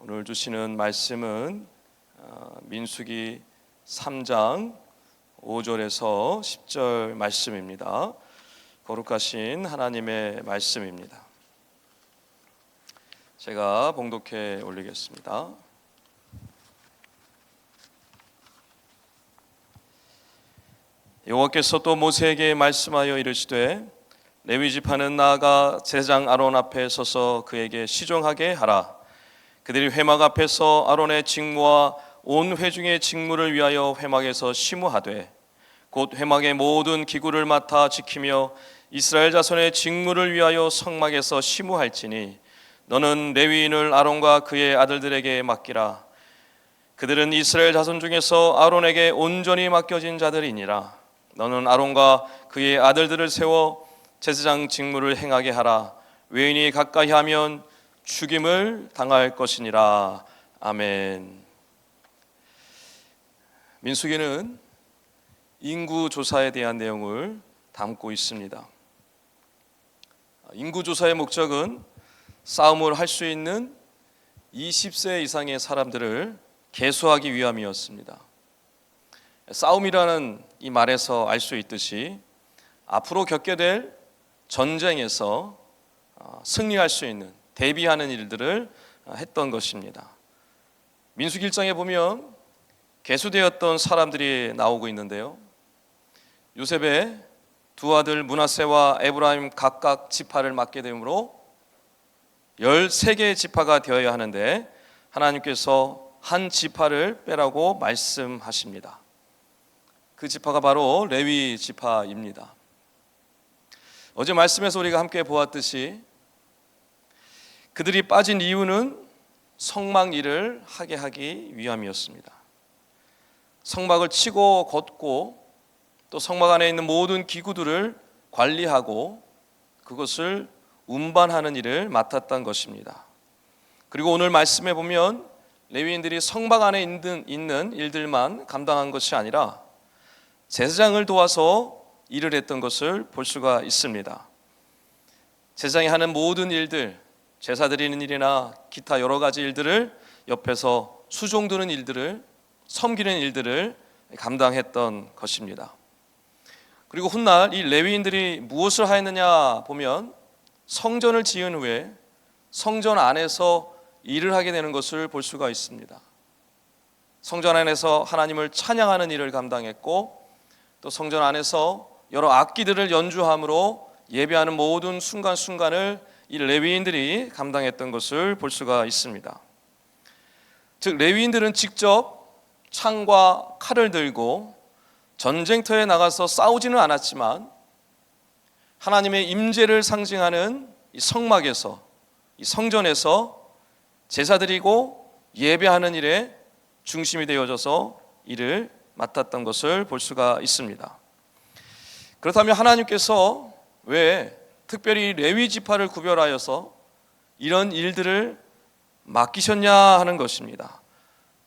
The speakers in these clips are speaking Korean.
오늘 주시는 말씀은 민수기 3장 5절에서 10절 말씀입니다. 거룩하신 하나님의 말씀입니다. 제가 봉독해 올리겠습니다. 여호와께서 또 모세에게 말씀하여 이르시되 레위 지파는 나아가 제사장 아론 앞에 서서 그에게 시종하게 하라. 그들이 회막 앞에서 아론의 직무와 온 회중의 직무를 위하여 회막에서 심우하되 곧 회막의 모든 기구를 맡아 지키며 이스라엘 자손의 직무를 위하여 성막에서 심우할지니 너는 레위인을 아론과 그의 아들들에게 맡기라. 그들은 이스라엘 자손 중에서 아론에게 온전히 맡겨진 자들이니라. 너는 아론과 그의 아들들을 세워 제사장 직무를 행하게 하라. 외인이 가까이 하면 죽임을 당할 것이니라. 아멘. 민수기는 인구조사에 대한 내용을 담고 있습니다. 인구조사의 목적은 싸움을 할 수 있는 20세 이상의 사람들을 계수하기 위함이었습니다. 싸움이라는 이 말에서 알 수 있듯이 앞으로 겪게 될 전쟁에서 승리할 수 있는 대비하는 일들을 했던 것입니다. 민수기 1장에 보면 계수되었던 사람들이 나오고 있는데요, 요셉의 두 아들 므낫세와 에브라임 각각 지파를 맡게 되므로 13개의 지파가 되어야 하는데 하나님께서 한 지파를 빼라고 말씀하십니다. 그 지파가 바로 레위 지파입니다. 어제 말씀에서 우리가 함께 보았듯이 그들이 빠진 이유는 성막 일을 하게 하기 위함이었습니다. 성막을 치고 걷고 또 성막 안에 있는 모든 기구들을 관리하고 그것을 운반하는 일을 맡았던 것입니다. 그리고 오늘 말씀에 보면 레위인들이 성막 안에 있는 일들만 감당한 것이 아니라 제사장을 도와서 일을 했던 것을 볼 수가 있습니다. 제사장이 하는 모든 일들, 제사 드리는 일이나 기타 여러 가지 일들을 옆에서 수종 드는 일들을, 섬기는 일들을 감당했던 것입니다. 그리고 훗날 이 레위인들이 무엇을 하였느냐 보면 성전을 지은 후에 성전 안에서 일을 하게 되는 것을 볼 수가 있습니다. 성전 안에서 하나님을 찬양하는 일을 감당했고 또 성전 안에서 여러 악기들을 연주함으로 예배하는 모든 순간순간을 이 레위인들이 감당했던 것을 볼 수가 있습니다. 즉 레위인들은 직접 창과 칼을 들고 전쟁터에 나가서 싸우지는 않았지만 하나님의 임재를 상징하는 이 성막에서, 이 성전에서 제사 드리고 예배하는 일에 중심이 되어져서 일을 맡았던 것을 볼 수가 있습니다. 그렇다면 하나님께서 왜 특별히 레위 지파를 구별하여서 이런 일들을 맡기셨냐 하는 것입니다.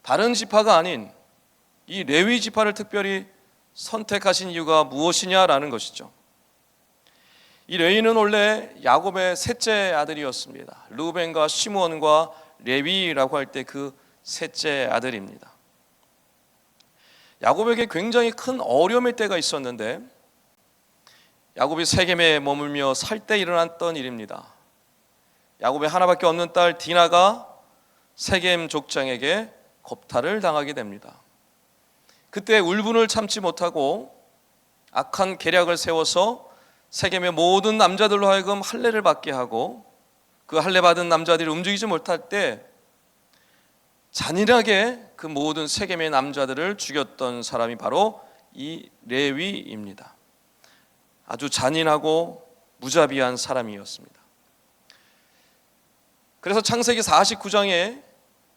다른 지파가 아닌 이 레위 지파를 특별히 선택하신 이유가 무엇이냐라는 것이죠. 이 레위는 원래 야곱의 셋째 아들이었습니다. 르우벤과 시므온과 레위라고 할 때 그 셋째 아들입니다. 야곱에게 굉장히 큰 어려움의 때가 있었는데 야곱이 세겜에 머물며 살 때 일어났던 일입니다. 야곱의 하나밖에 없는 딸 디나가 세겜 족장에게 겁탈을 당하게 됩니다. 그때 울분을 참지 못하고 악한 계략을 세워서 세겜의 모든 남자들로 하여금 할례를 받게 하고 그 할례 받은 남자들이 움직이지 못할 때 잔인하게 그 모든 세겜의 남자들을 죽였던 사람이 바로 이 레위입니다. 아주 잔인하고 무자비한 사람이었습니다. 그래서 창세기 49장에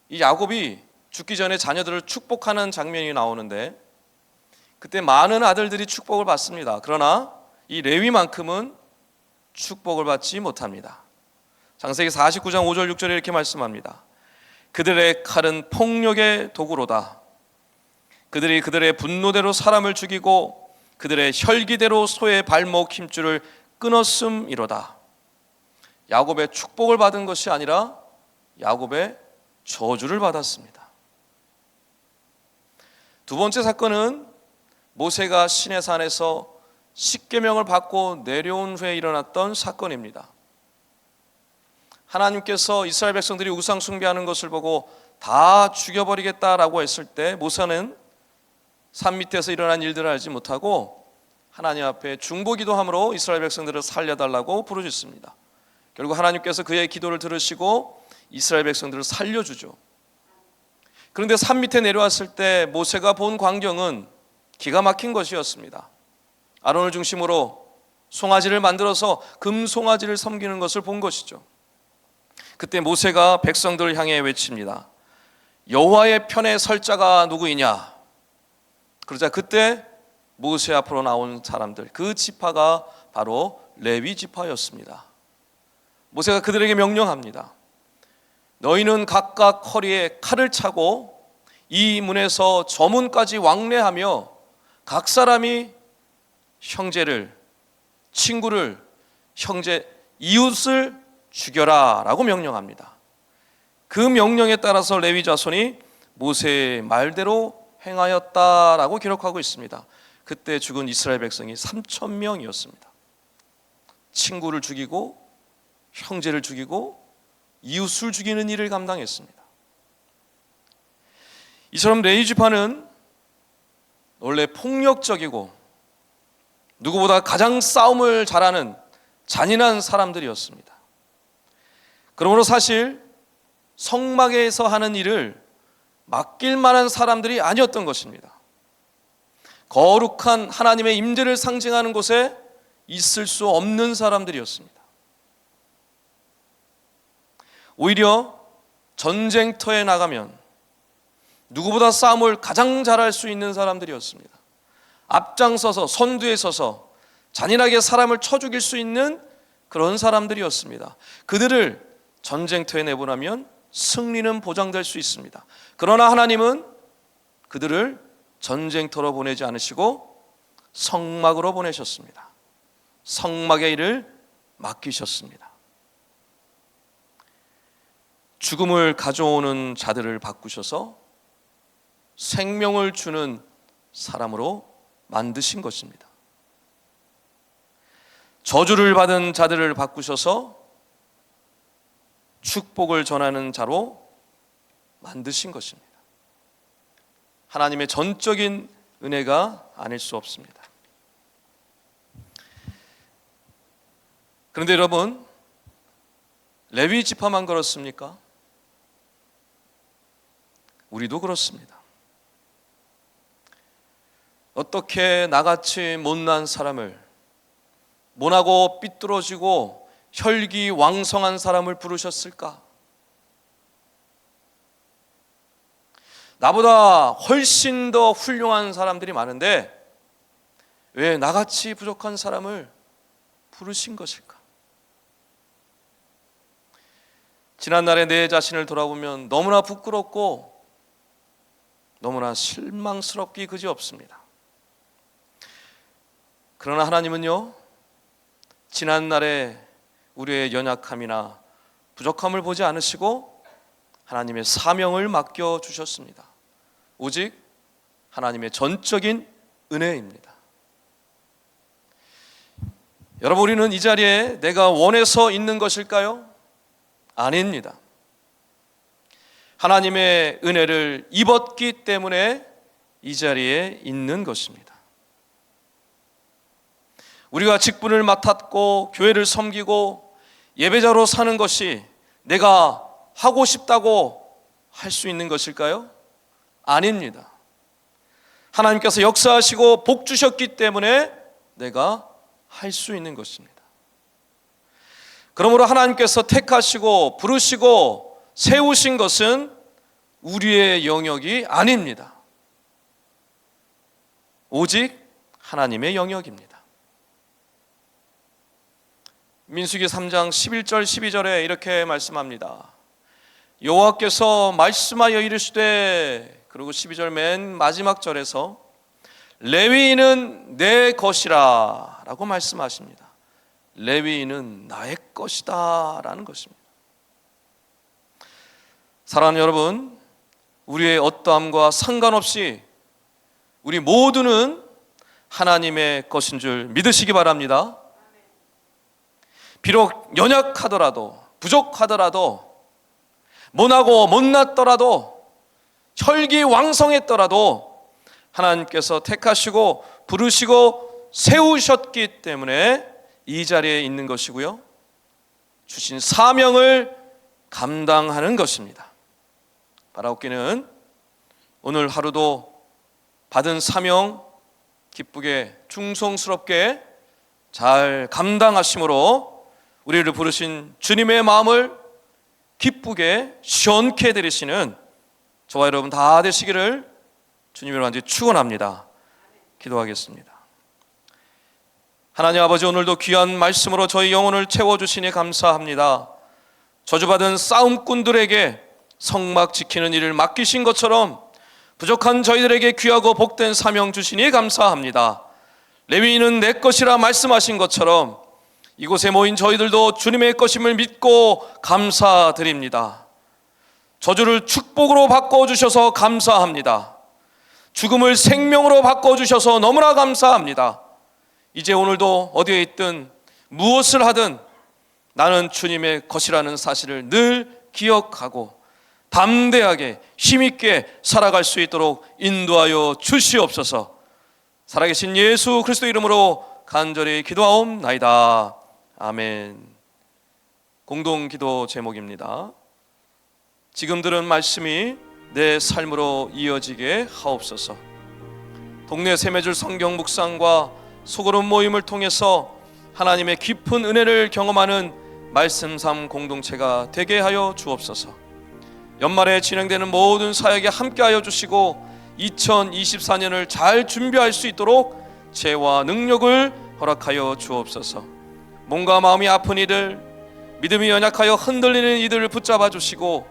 이 야곱이 죽기 전에 자녀들을 축복하는 장면이 나오는데 그때 많은 아들들이 축복을 받습니다. 그러나 이 레위만큼은 축복을 받지 못합니다. 창세기 49장 5절 6절에 이렇게 말씀합니다. 그들의 칼은 폭력의 도구로다. 그들이 그들의 분노대로 사람을 죽이고 그들의 혈기대로 소의 발목 힘줄을 끊었음이로다. 야곱의 축복을 받은 것이 아니라 야곱의 저주를 받았습니다. 두 번째 사건은 모세가 시내산에서 십계명을 받고 내려온 후에 일어났던 사건입니다. 하나님께서 이스라엘 백성들이 우상 숭배하는 것을 보고 다 죽여버리겠다라고 했을 때 모세는 산 밑에서 일어난 일들을 알지 못하고 하나님 앞에 중보기도함으로 이스라엘 백성들을 살려달라고 부르짖습니다. 결국 하나님께서 그의 기도를 들으시고 이스라엘 백성들을 살려주죠. 그런데 산 밑에 내려왔을 때 모세가 본 광경은 기가 막힌 것이었습니다. 아론을 중심으로 송아지를 만들어서 금송아지를 섬기는 것을 본 것이죠. 그때 모세가 백성들을 향해 외칩니다. 여호와의 편에 설 자가 누구이냐? 그러자 그때 모세 앞으로 나온 사람들, 그 지파가 바로 레위 지파였습니다. 모세가 그들에게 명령합니다. 너희는 각각 허리에 칼을 차고 이 문에서 저 문까지 왕래하며 각 사람이 형제를, 친구를, 형제, 이웃을 죽여라 라고 명령합니다. 그 명령에 따라서 레위 자손이 모세의 말대로 행하였다라고 기록하고 있습니다. 그때 죽은 이스라엘 백성이 3,000명이었습니다. 친구를 죽이고 형제를 죽이고 이웃을 죽이는 일을 감당했습니다. 이처럼 레위 지파는 원래 폭력적이고 누구보다 가장 싸움을 잘하는 잔인한 사람들이었습니다. 그러므로 사실 성막에서 하는 일을 맡길 만한 사람들이 아니었던 것입니다. 거룩한 하나님의 임재를 상징하는 곳에 있을 수 없는 사람들이었습니다. 오히려 전쟁터에 나가면 누구보다 싸움을 가장 잘할 수 있는 사람들이었습니다. 앞장서서 선두에 서서 잔인하게 사람을 쳐 죽일 수 있는 그런 사람들이었습니다. 그들을 전쟁터에 내보내면 승리는 보장될 수 있습니다. 그러나 하나님은 그들을 전쟁터로 보내지 않으시고 성막으로 보내셨습니다. 성막의 일을 맡기셨습니다. 죽음을 가져오는 자들을 바꾸셔서 생명을 주는 사람으로 만드신 것입니다. 저주를 받은 자들을 바꾸셔서 축복을 전하는 자로 만드신 것입니다. 하나님의 전적인 은혜가 아닐 수 없습니다. 그런데 여러분, 레위 지파만 그렇습니까? 우리도 그렇습니다. 어떻게 나같이 못난 사람을, 모나고 삐뚤어지고 혈기왕성한 사람을 부르셨을까? 나보다 훨씬 더 훌륭한 사람들이 많은데 왜 나같이 부족한 사람을 부르신 것일까? 지난날의 내 자신을 돌아보면 너무나 부끄럽고 너무나 실망스럽기 그지없습니다. 그러나 하나님은요, 지난날의 우리의 연약함이나 부족함을 보지 않으시고 하나님의 사명을 맡겨주셨습니다. 오직 하나님의 전적인 은혜입니다. 여러분, 우리는 이 자리에 내가 원해서 있는 것일까요? 아닙니다. 하나님의 은혜를 입었기 때문에 이 자리에 있는 것입니다. 우리가 직분을 맡았고 교회를 섬기고 예배자로 사는 것이 내가 하고 싶다고 할 수 있는 것일까요? 아닙니다. 하나님께서 역사하시고 복 주셨기 때문에 내가 할 수 있는 것입니다. 그러므로 하나님께서 택하시고 부르시고 세우신 것은 우리의 영역이 아닙니다. 오직 하나님의 영역입니다. 민수기 3장 11절 12절에 이렇게 말씀합니다. 여호와께서 말씀하여 이르시되, 그리고 12절 맨 마지막 절에서 레위인은 내 것이라 라고 말씀하십니다. 레위인은 나의 것이다 라는 것입니다. 사랑하는 여러분, 우리의 어떠함과 상관없이 우리 모두는 하나님의 것인 줄 믿으시기 바랍니다. 비록 연약하더라도, 부족하더라도, 모나고 못났더라도, 혈기왕성했더라도 하나님께서 택하시고 부르시고 세우셨기 때문에 이 자리에 있는 것이고요, 주신 사명을 감당하는 것입니다. 바라옵기는 오늘 하루도 받은 사명 기쁘게 충성스럽게 잘 감당하심으로 우리를 부르신 주님의 마음을 기쁘게 시원케 해드리시는 저와 여러분 다 되시기를 주님으로 간절히 축원합니다. 기도하겠습니다. 하나님 아버지, 오늘도 귀한 말씀으로 저희 영혼을 채워주시니 감사합니다. 저주받은 싸움꾼들에게 성막 지키는 일을 맡기신 것처럼 부족한 저희들에게 귀하고 복된 사명 주시니 감사합니다. 레위인은 내 것이라 말씀하신 것처럼 이곳에 모인 저희들도 주님의 것임을 믿고 감사드립니다. 저주를 축복으로 바꿔주셔서 감사합니다. 죽음을 생명으로 바꿔주셔서 너무나 감사합니다. 이제 오늘도 어디에 있든 무엇을 하든 나는 주님의 것이라는 사실을 늘 기억하고 담대하게 힘있게 살아갈 수 있도록 인도하여 주시옵소서. 살아계신 예수 그리스도 이름으로 간절히 기도하옵나이다. 아멘. 공동기도 제목입니다. 지금 들은 말씀이 내 삶으로 이어지게 하옵소서. 동네 세매줄 성경 묵상과 소그룹 모임을 통해서 하나님의 깊은 은혜를 경험하는 말씀 삶 공동체가 되게 하여 주옵소서. 연말에 진행되는 모든 사역에 함께하여 주시고 2024년을 잘 준비할 수 있도록 지혜와 능력을 허락하여 주옵소서. 몸과 마음이 아픈 이들, 믿음이 연약하여 흔들리는 이들을 붙잡아 주시고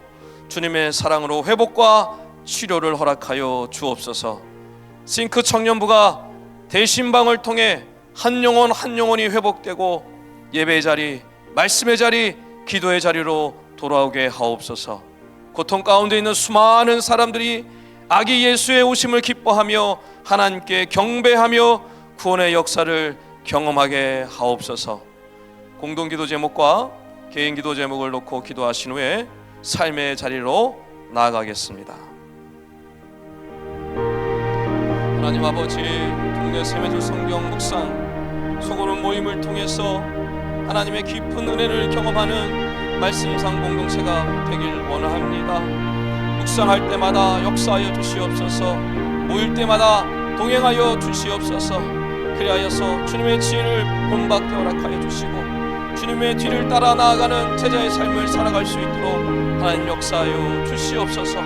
주님의 사랑으로 회복과 치료를 허락하여 주옵소서. 싱크 청년부가 대신방을 통해 한 영혼 한 영혼이 회복되고 예배의 자리, 말씀의 자리, 기도의 자리로 돌아오게 하옵소서. 고통 가운데 있는 수많은 사람들이 아기 예수의 오심을 기뻐하며 하나님께 경배하며 구원의 역사를 경험하게 하옵소서. 공동기도 제목과 개인기도 제목을 놓고 기도하신 후에 삶의 자리로 나아가겠습니다. 하나님 아버지, 동네 세매줄 성경 묵상 소그룹 모임을 통해서 하나님의 깊은 은혜를 경험하는 말씀상 공동체가 되길 원합니다. 묵상할 때마다 역사하여 주시옵소서. 모일 때마다 동행하여 주시옵소서. 그리하여서 주님의 지혜를 본받게 허락하여 주시고 주님의 뒤를 따라 나아가는 제자의 삶을 살아갈 수 있도록 하나님 역사하여 주시옵소서.